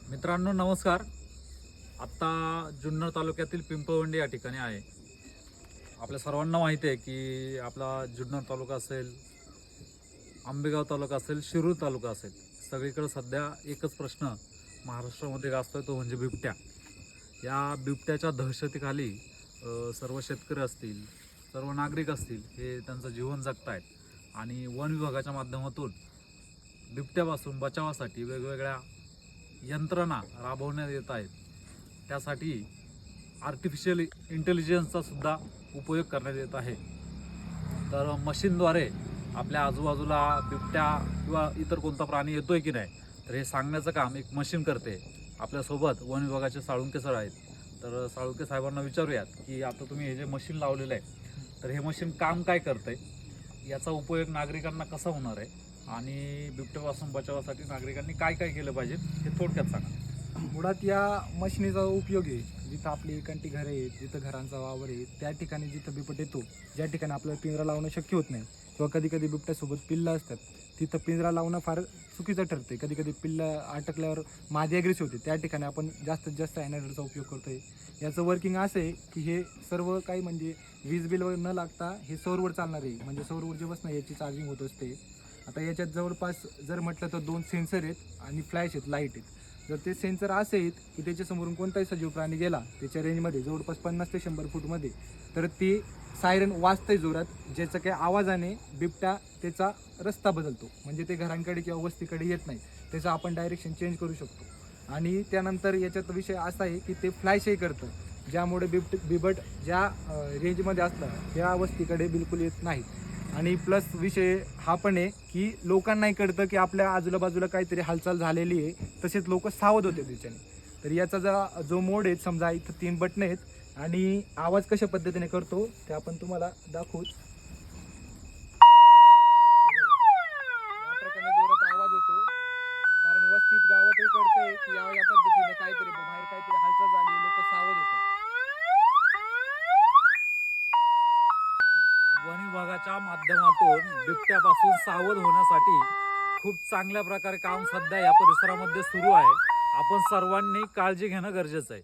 मित्रांनो नमस्कार. आत्ता जुन्नर तालुक्यातील पिंपळवंडी या ठिकाणी आहे. आपल्या सर्वांना माहिती आहे की आपला जुन्नर तालुका असेल, आंबेगाव तालुका असेल, शिरूर तालुका असेल, सगळीकडे सध्या एकच प्रश्न महाराष्ट्रामध्ये गाजतोय, तो म्हणजे बिबट्या. या बिबट्याच्या दहशतीखाली सर्व शेतकरी असतील, सर्व नागरिक असतील, हे त्यांचं जीवन जगतायत आणि वन विभागाच्या माध्यमातून बिबट्यापासून बचावासाठी वेगवेगळ्या यंत्रणा राबवण्यात येत आहेत. त्यासाठी आर्टिफिशियल इंटेलिजन्सचा सुद्धा उपयोग करण्यात येत आहे. तर मशीनद्वारे आपल्या आजूबाजूला बिबट्या किंवा इतर कोणता प्राणी येतोय की नाही, तर हे सांगण्याचं काम एक मशीन करते. आपल्यासोबत वन विभागाचे साळुंके सर आहेत. तर साळुंके साहेबांना विचारूयात की आता तुम्ही हे जे मशीन लावलेलं आहे, तर हे मशीन काम काय करतंय, याचा उपयोग नागरिकांना कसा होणार आहे आणि बिबट्यापासून बचावासाठी नागरिकांनी काय काय केलं पाहिजे हे थोडक्यात सांगा. मुळात या मशिनीचा उपयोग आहे जिथं आपली एकांटी घरं आहेत, जिथं घरांचा वावर आहे, त्या ठिकाणी जिथं बिबट येतो, ज्या ठिकाणी आपल्याला पिंजरा लावणं शक्य होत नाही किंवा कधी कधी बिबट्यासोबत पिल्लं असतात, तिथं पिंजरा लावणं फार चुकीचं ठरते. कधी कधी पिल्लं अटकल्यावर मादी ॲग्रेसिव्ह होते, त्या ठिकाणी आपण जास्तीत जास्त अॅनाइडरचा उपयोग करतो आहे. याचं वर्किंग असं आहे की हे सर्व काही म्हणजे वीज बिलवर न लागता हे सौरवर चालणार आहे, म्हणजे सौर ऊर्जेपासून याची चार्जिंग होत असते. आता याच्यात जवळपास जर म्हटलं तर 2 सेन्सर आहेत आणि फ्लॅश आहेत, लाईट आहेत. जर ते सेन्सर असे आहेत की त्याच्यासमोरून कोणताही सजीव प्राणी गेला त्याच्या रेंजमध्ये जवळपास 50 ते 100 फूटमध्ये, तर ते सायरन वाजतंय जोरात, ज्याचं काही आवाजाने बिबट्या त्याचा रस्ता बदलतो, म्हणजे ते घरांकडे किंवा वस्तीकडे येत नाही, त्याचं आपण डायरेक्शन चेंज करू शकतो. आणि त्यानंतर याच्यात विषय असा आहे की ते फ्लॅशही करतं, ज्यामुळे बिबट ज्या रेंजमध्ये असतं त्या वस्तीकडे बिलकुल येत नाही. आणि प्लस विषय हा पण आहे की लोकांनाही कळतं की आपल्या आजूबाजूला काहीतरी हालचाल झालेली आहे, तसेच लोक सावध होते त्याच्याने. तर याचा जो मोड आहे, समजा इथं 3 बटणं आहेत आणि आवाज कशा पद्धतीने करतो ते आपण तुम्हाला दाखवूच. या प्रकारे जोरात आवाज होतो, कारण वस्तीत गावातही कळतंय की या पद्धतीने काहीतरी बाहेर काहीतरी हालचाल झाली, लोक सावध होतात. वन विभागाच्या माध्यमातून बिबट्यापासून सावध होण्यासाठी खूप चांगल्या प्रकारे काम सध्या या परिसरामध्ये सुरू आहे. आपण सर्वांनी काळजी घेणं गरजेचं आहे.